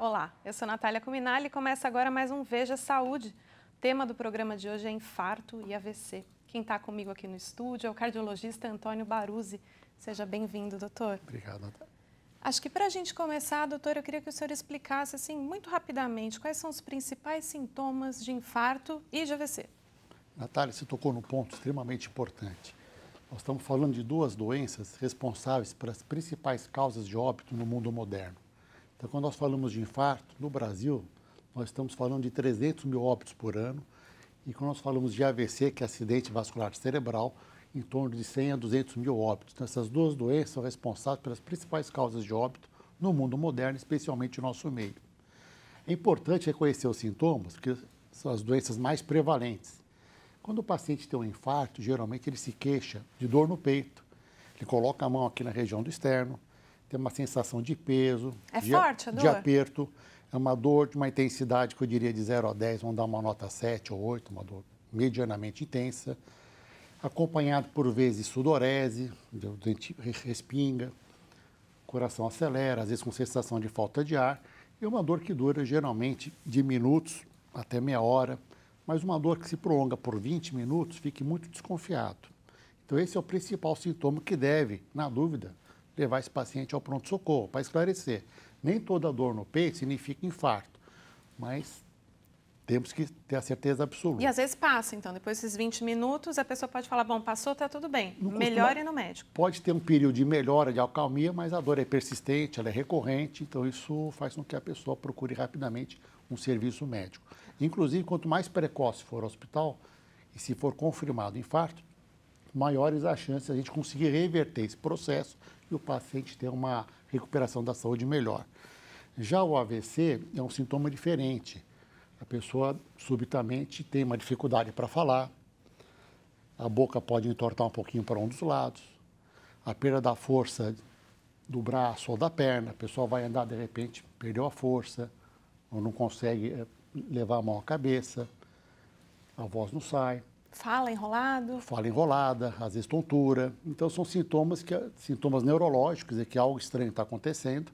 Olá, eu sou Natália Cuminali e começa agora mais um Veja Saúde. O tema do programa de hoje é infarto e AVC. Quem está comigo aqui no estúdio é o cardiologista Antônio Baruzzi. Seja bem-vindo, doutor. Obrigado, Natália. Acho que para a gente começar, doutor, eu queria que o senhor explicasse, assim, muito rapidamente, quais são os principais sintomas de infarto e de AVC. Natália, você tocou num ponto extremamente importante. Nós estamos falando de duas doenças responsáveis pelas principais causas de óbito no mundo moderno. Então, quando nós falamos de infarto, no Brasil, nós estamos falando de 300 mil óbitos por ano. E quando nós falamos de AVC, que é acidente vascular cerebral, em torno de 100 a 200 mil óbitos. Então, essas duas doenças são responsáveis pelas principais causas de óbito no mundo moderno, especialmente no nosso meio. É importante reconhecer os sintomas, porque são as doenças mais prevalentes. Quando o paciente tem um infarto, geralmente ele se queixa de dor no peito, ele coloca a mão aqui na região do externo, tem uma sensação de peso, forte a dor? De aperto, é uma dor de uma intensidade que eu diria de 0 a 10, vamos dar uma nota 7 ou 8, uma dor medianamente intensa, acompanhado por vezes sudorese, o dente respinga, o coração acelera, às vezes com sensação de falta de ar, e uma dor que dura geralmente de minutos até meia hora, mas uma dor que se prolonga por 20 minutos, fique muito desconfiado. Então esse é o principal sintoma que deve, na dúvida, levar esse paciente ao pronto-socorro, para esclarecer. Nem toda dor no peito significa infarto, mas temos que ter a certeza absoluta. E às vezes passa, então, depois desses 20 minutos, a pessoa pode falar, bom, passou, está tudo bem, melhore no médico. Pode ter um período de melhora, de acalmia, mas a dor é persistente, ela é recorrente, então isso faz com que a pessoa procure rapidamente um serviço médico. Inclusive, quanto mais precoce for ao hospital, e se for confirmado infarto, maiores as chances de a gente conseguir reverter esse processo e o paciente ter uma recuperação da saúde melhor. Já o AVC é um sintoma diferente. A pessoa subitamente tem uma dificuldade para falar, a boca pode entortar um pouquinho para um dos lados, a perda da força do braço ou da perna, a pessoa vai andar de repente, perdeu a força, ou não consegue levar a mão à cabeça, a voz não sai. Fala enrolado. Fala enrolada, às vezes tontura. Então são sintomas neurológicos, é que algo estranho está acontecendo.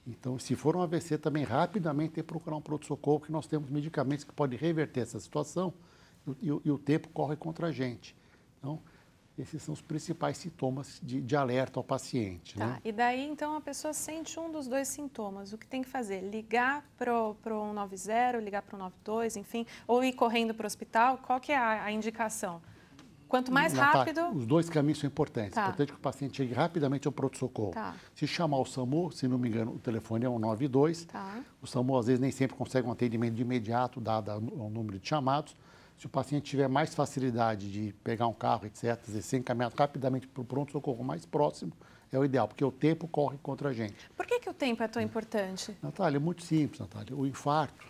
Então, se for um AVC, também rapidamente tem que procurar um pronto-socorro, que nós temos medicamentos que podem reverter essa situação e o tempo corre contra a gente. Então, esses são os principais sintomas de alerta ao paciente. Tá, né? E daí, então, a pessoa sente um dos dois sintomas. O que tem que fazer? Ligar para o 190, ligar para o 192, enfim, ou ir correndo para o hospital? Qual que é a indicação? Quanto mais rápido... Os dois caminhos são importantes. Tá. É importante que o paciente chegue rapidamente ao pronto-socorro. Tá. Se chamar o SAMU, se não me engano, o telefone é 192. Tá. O SAMU, às vezes, nem sempre consegue um atendimento de imediato, dado o número de chamados. Se o paciente tiver mais facilidade de pegar um carro, etc., e ser encaminhado rapidamente para o pronto-socorro mais próximo, é o ideal, porque o tempo corre contra a gente. Por que o tempo é tão importante? Natália, é muito simples, Natália. O infarto,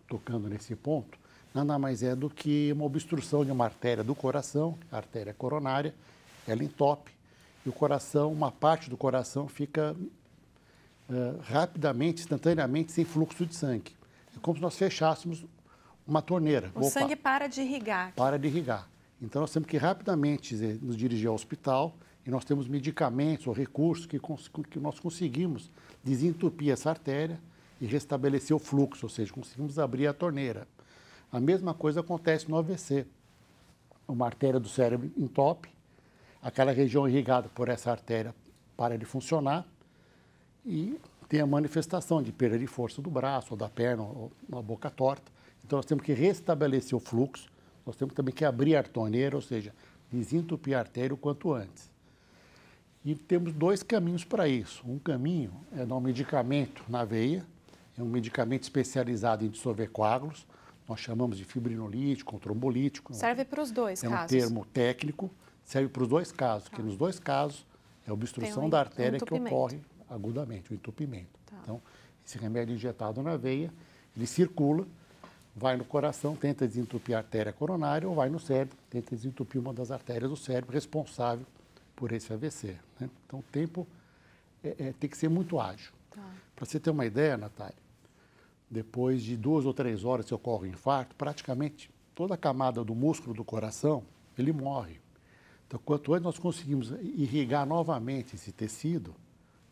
tocando nesse ponto, nada mais é do que uma obstrução de uma artéria do coração, a artéria coronária, ela entope, e o coração, uma parte do coração fica rapidamente, instantaneamente, sem fluxo de sangue. É como se nós fechássemos uma torneira. O sangue para de irrigar. Para de irrigar. Então, nós temos que rapidamente nos dirigir ao hospital e nós temos medicamentos ou recursos que nós conseguimos desentupir essa artéria e restabelecer o fluxo, ou seja, conseguimos abrir a torneira. A mesma coisa acontece no AVC. Uma artéria do cérebro entope, aquela região irrigada por essa artéria para de funcionar e tem a manifestação de perda de força do braço ou da perna ou uma boca torta. Então, nós temos que restabelecer o fluxo, nós temos também que abrir a torneira, ou seja, desentupir a artéria o quanto antes. E temos dois caminhos para isso. Um caminho é dar um medicamento na veia, é um medicamento especializado em dissolver coágulos, nós chamamos de fibrinolítico, trombolítico. Serve para os dois casos? É um termo técnico, serve para os dois casos, porque nos dois casos é a obstrução da artéria que ocorre agudamente, o entupimento. Tá. Então, esse remédio injetado na veia, ele circula, vai no coração, tenta desentupir a artéria coronária, ou vai no cérebro, tenta desentupir uma das artérias do cérebro responsável por esse AVC. Né? Então, o tempo tem que ser muito ágil. Tá. Para você ter uma ideia, Natália, depois de 2 ou 3 horas que ocorre o infarto, praticamente toda a camada do músculo do coração, ele morre. Então, quanto antes nós conseguimos irrigar novamente esse tecido,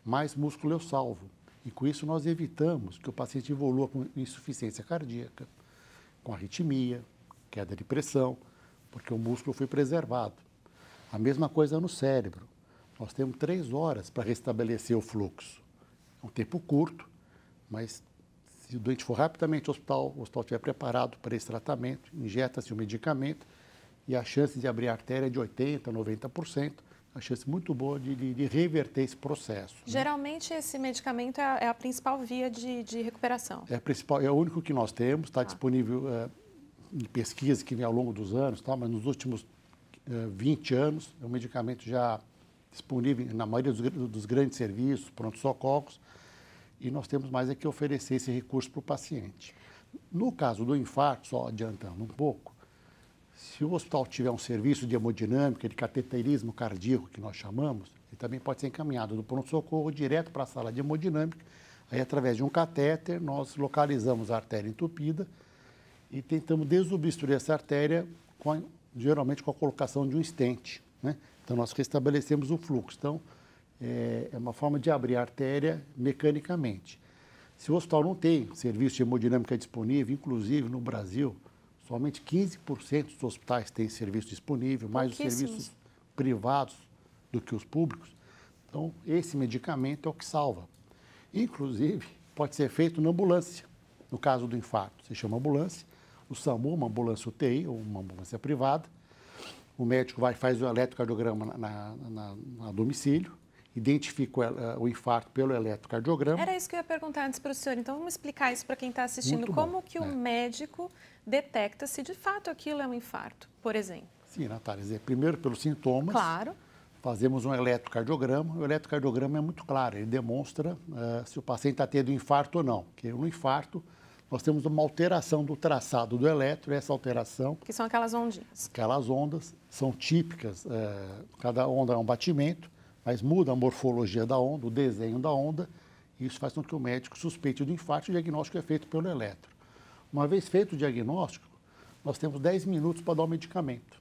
mais músculo eu salvo. E com isso nós evitamos que o paciente evolua com insuficiência cardíaca, com arritmia, queda de pressão, porque o músculo foi preservado. A mesma coisa no cérebro. Nós temos 3 horas para restabelecer o fluxo. É um tempo curto, mas se o doente for rapidamente ao hospital, o hospital estiver preparado para esse tratamento, injeta-se o medicamento e a chance de abrir a artéria é de 80%, 90%. A chance muito boa de reverter esse processo. Geralmente, né? Esse medicamento é a principal via de recuperação. É o único que nós temos, está disponível em pesquisa que vem ao longo dos anos, tá? Mas nos últimos 20 anos é um medicamento já disponível na maioria dos grandes serviços, pronto-socorros, e nós temos mais é que oferecer esse recurso para o paciente. No caso do infarto, só adiantando um pouco, se o hospital tiver um serviço de hemodinâmica, de cateterismo cardíaco, que nós chamamos, ele também pode ser encaminhado do pronto-socorro direto para a sala de hemodinâmica. Aí, através de um catéter, nós localizamos a artéria entupida e tentamos desobstruir essa artéria, geralmente com a colocação de um stent, né? Então, nós restabelecemos o fluxo. Então, é uma forma de abrir a artéria mecanicamente. Se o hospital não tem serviço de hemodinâmica disponível, inclusive no Brasil, somente 15% dos hospitais têm serviço disponível, mais os serviços privados do que os públicos. Então, esse medicamento é o que salva. Inclusive, pode ser feito na ambulância. No caso do infarto, você chama ambulância, o SAMU, uma ambulância UTI ou uma ambulância privada. O médico faz o eletrocardiograma na domicílio, identifica o infarto pelo eletrocardiograma. Era isso que eu ia perguntar antes para o senhor. Então, vamos explicar isso para quem está assistindo. Como que o médico detecta se de fato aquilo é um infarto, por exemplo? Sim, Natália. Primeiro, pelos sintomas. Claro. Fazemos um eletrocardiograma. O eletrocardiograma é muito claro. Ele demonstra se o paciente está tendo infarto ou não. Porque no infarto, nós temos uma alteração do traçado do eletro. Essa alteração... Que são aquelas ondinhas. Aquelas ondas são típicas. Cada onda é um batimento, mas muda a morfologia da onda, o desenho da onda. E isso faz com que o médico suspeite do infarto. O diagnóstico é feito pelo eletro. Uma vez feito o diagnóstico, nós temos 10 minutos para dar o medicamento.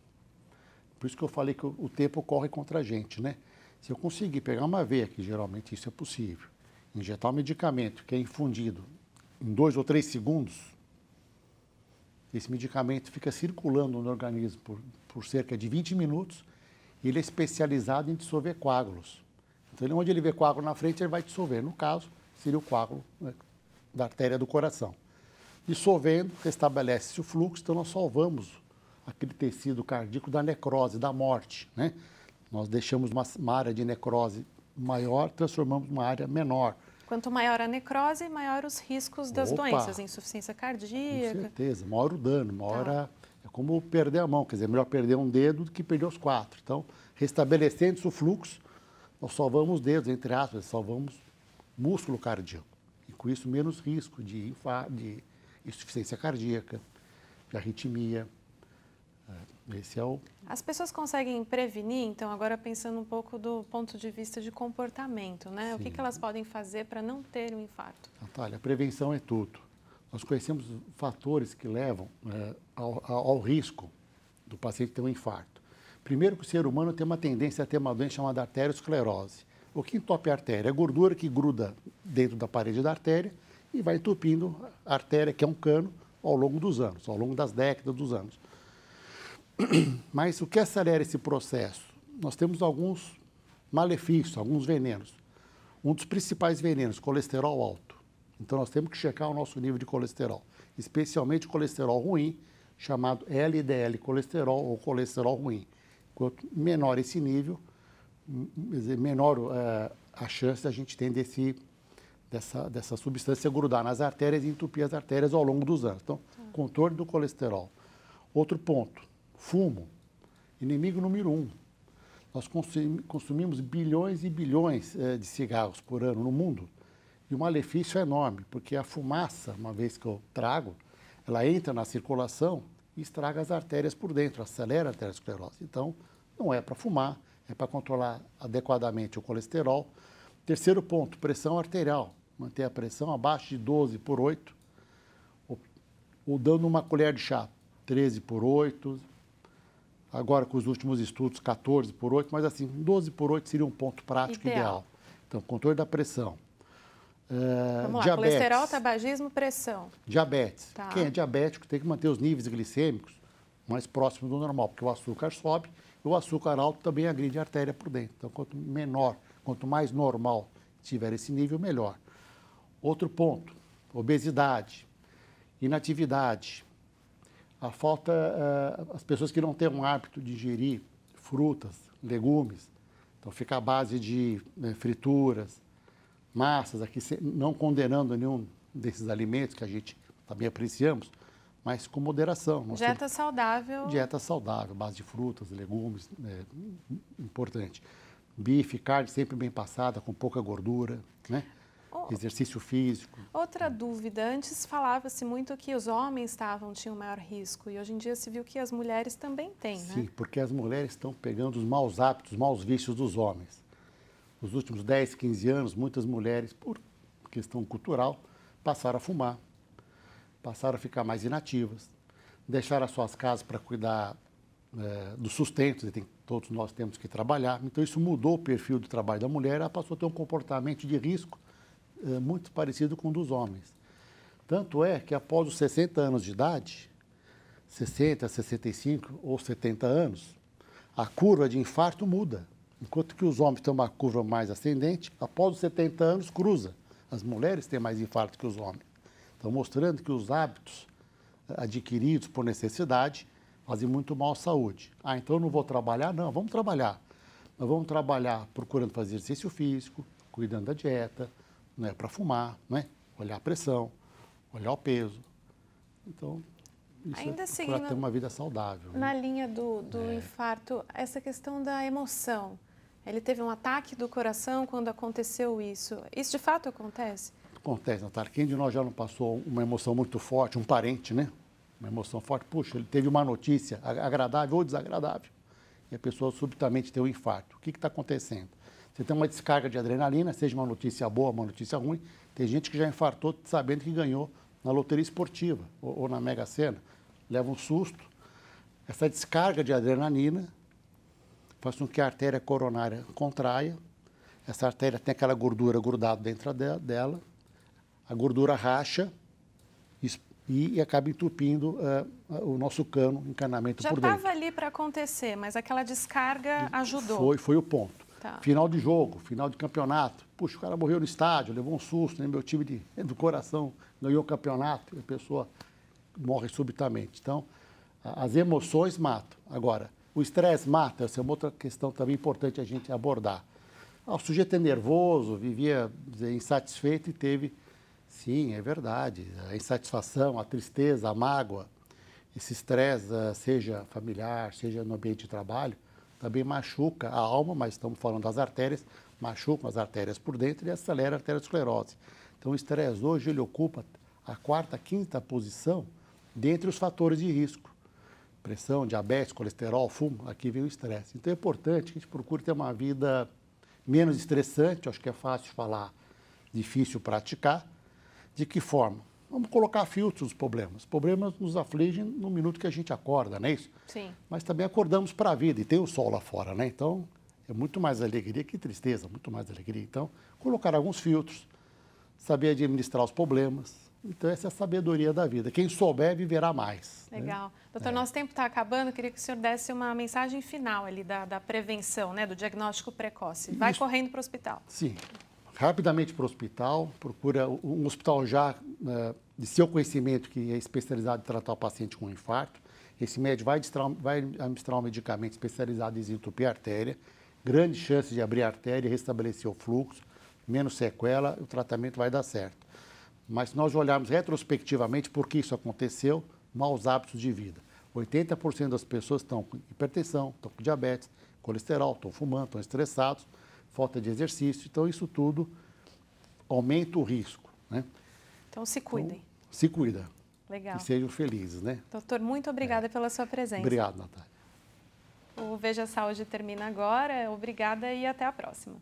Por isso que eu falei que o tempo corre contra a gente, né? Se eu conseguir pegar uma veia, que geralmente isso é possível, injetar o medicamento que é infundido em 2 ou 3 segundos, esse medicamento fica circulando no organismo por cerca de 20 minutos e ele é especializado em dissolver coágulos. Então, onde ele vê coágulo na frente, ele vai dissolver. No caso, seria o coágulo, né, da artéria do coração. Dissolvendo, restabelece-se o fluxo, então nós salvamos aquele tecido cardíaco da necrose, da morte, né? Nós deixamos uma área de necrose maior, transformamos numa área menor. Quanto maior a necrose, maior os riscos das doenças, insuficiência cardíaca. Com certeza, maior o dano, maior é como perder a mão, quer dizer, melhor perder um dedo do que perder os 4. Então, restabelecendo-se o fluxo, nós salvamos dedos, entre aspas, salvamos músculo cardíaco. E com isso, menos risco de infarto, de insuficiência cardíaca, de arritmia. Esse é o... As pessoas conseguem prevenir, então, agora pensando um pouco do ponto de vista de comportamento, né? Sim. O que elas podem fazer para não ter um infarto? Natália, a prevenção é tudo. Nós conhecemos fatores que levam ao risco do paciente ter um infarto. Primeiro, que o ser humano tem uma tendência a ter uma doença chamada arteriosclerose. O que entope a artéria? É a gordura que gruda dentro da parede da artéria e vai entupindo a artéria, que é um cano, ao longo dos anos, ao longo das décadas dos anos. Mas o que acelera esse processo? Nós temos alguns malefícios, alguns venenos. Um dos principais venenos, colesterol alto. Então, nós temos que checar o nosso nível de colesterol, especialmente colesterol ruim, chamado LDL colesterol ou colesterol ruim. Quanto menor esse nível, menor a chance da gente ter dessa substância grudar nas artérias e entupir as artérias ao longo dos anos. Então, controle do colesterol. Outro ponto, fumo, inimigo número 1. Nós consumimos bilhões e bilhões de cigarros por ano no mundo e o malefício é enorme, porque a fumaça, uma vez que eu trago, ela entra na circulação e estraga as artérias por dentro, acelera a arteriosclerose. Então, não é para fumar, é para controlar adequadamente o colesterol. Terceiro ponto, pressão arterial. Manter a pressão abaixo de 12/8, ou dando uma colher de chá, 13/8. Agora, com os últimos estudos, 14/8, mas assim, 12/8 seria um ponto prático ideal. Então, controle da pressão. Vamos lá, diabetes. Colesterol, tabagismo, pressão. Diabetes. Tá. Quem é diabético tem que manter os níveis glicêmicos mais próximos do normal, porque o açúcar sobe e o açúcar alto também agride a artéria por dentro. Então, quanto menor, quanto mais normal tiver esse nível, melhor. Outro ponto, obesidade, inatividade, a falta, as pessoas que não têm um hábito de ingerir frutas, legumes, então fica à base de frituras, massas, aqui não condenando nenhum desses alimentos que a gente também apreciamos, mas com moderação. Dieta saudável. Dieta saudável, base de frutas, legumes, importante. Bife, carne sempre bem passada, com pouca gordura, né? Exercício físico. Outra dúvida, antes falava-se muito que os homens tinham maior risco e hoje em dia se viu que as mulheres também têm, né? Sim, porque as mulheres estão pegando os maus hábitos, os maus vícios dos homens. Nos últimos 10, 15 anos, muitas mulheres, por questão cultural, passaram a fumar, passaram a ficar mais inativas, deixaram as suas casas para cuidar do sustento, todos nós temos que trabalhar. Então, isso mudou o perfil do trabalho da mulher, ela passou a ter um comportamento de risco muito parecido com o dos homens. Tanto é que após os 60 anos de idade, 60, 65 ou 70 anos, a curva de infarto muda. Enquanto que os homens têm uma curva mais ascendente, após os 70 anos cruza. As mulheres têm mais infarto que os homens. Então, mostrando que os hábitos adquiridos por necessidade fazem muito mal à saúde. Ah, então eu não vou trabalhar? Não, vamos trabalhar. Nós vamos trabalhar procurando fazer exercício físico, cuidando da dieta, não é para fumar, né? Olhar a pressão, olhar o peso. Então, isso ainda é para ter uma vida saudável. Na linha do infarto, essa questão da emoção. Ele teve um ataque do coração quando aconteceu isso. Isso de fato acontece? Acontece, Natália. Quem de nós já não passou uma emoção muito forte, um parente, né? Uma emoção forte. Puxa, ele teve uma notícia agradável ou desagradável. E a pessoa subitamente tem um infarto. O que está acontecendo? Você tem uma descarga de adrenalina, seja uma notícia boa, uma notícia ruim. Tem gente que já infartou sabendo que ganhou na loteria esportiva ou na Mega Sena. Leva um susto. Essa descarga de adrenalina faz com que a artéria coronária contraia. Essa artéria tem aquela gordura grudada dentro dela. A gordura racha e acaba entupindo o nosso cano, encanamento por dentro. Já estava ali para acontecer, mas aquela descarga ajudou. Foi o ponto. Tá. Final de jogo, final de campeonato. Puxa, o cara morreu no estádio, levou um susto, né? Meu time do coração ganhou o campeonato e a pessoa morre subitamente. Então, as emoções matam. Agora, o estresse mata, essa é uma outra questão também importante a gente abordar. O sujeito é nervoso, vivia insatisfeito e teve, sim, é verdade, a insatisfação, a tristeza, a mágoa, esse estresse, seja familiar, seja no ambiente de trabalho, também machuca a alma, mas estamos falando das artérias, machuca as artérias por dentro e acelera a arteriosclerose. Então, o estresse hoje ele ocupa a quarta, quinta posição dentre os fatores de risco. Pressão, diabetes, colesterol, fumo, aqui vem o estresse. Então, é importante que a gente procure ter uma vida menos estressante, acho que é fácil falar, difícil praticar. De que forma? Vamos colocar filtros nos problemas. Os problemas nos afligem no minuto que a gente acorda, não é isso? Sim. Mas também acordamos para a vida e tem o sol lá fora, né? Então, é muito mais alegria que tristeza, muito mais alegria. Então, colocar alguns filtros, saber administrar os problemas. Então, essa é a sabedoria da vida. Quem souber, viverá mais. Legal. Né? Doutor, nosso tempo está acabando. Eu queria que o senhor desse uma mensagem final ali da prevenção, né? Do diagnóstico precoce. Vai correndo para o hospital. Sim. Rapidamente para o hospital, procura um hospital já de seu conhecimento que é especializado em tratar o paciente com infarto. Esse médico vai administrar um medicamento especializado em desentupir a artéria, grande chance de abrir a artéria e restabelecer o fluxo, menos sequela, o tratamento vai dar certo. Mas se nós olharmos retrospectivamente por que isso aconteceu, maus hábitos de vida. 80% das pessoas estão com hipertensão, estão com diabetes, colesterol, estão fumando, estão estressados, falta de exercício. Então, isso tudo aumenta o risco, né? Então, se cuidem. Então, se cuida. Legal. E sejam felizes, né? Doutor, muito obrigada pela sua presença. Obrigado, Natália. O Veja Saúde termina agora. Obrigada e até a próxima.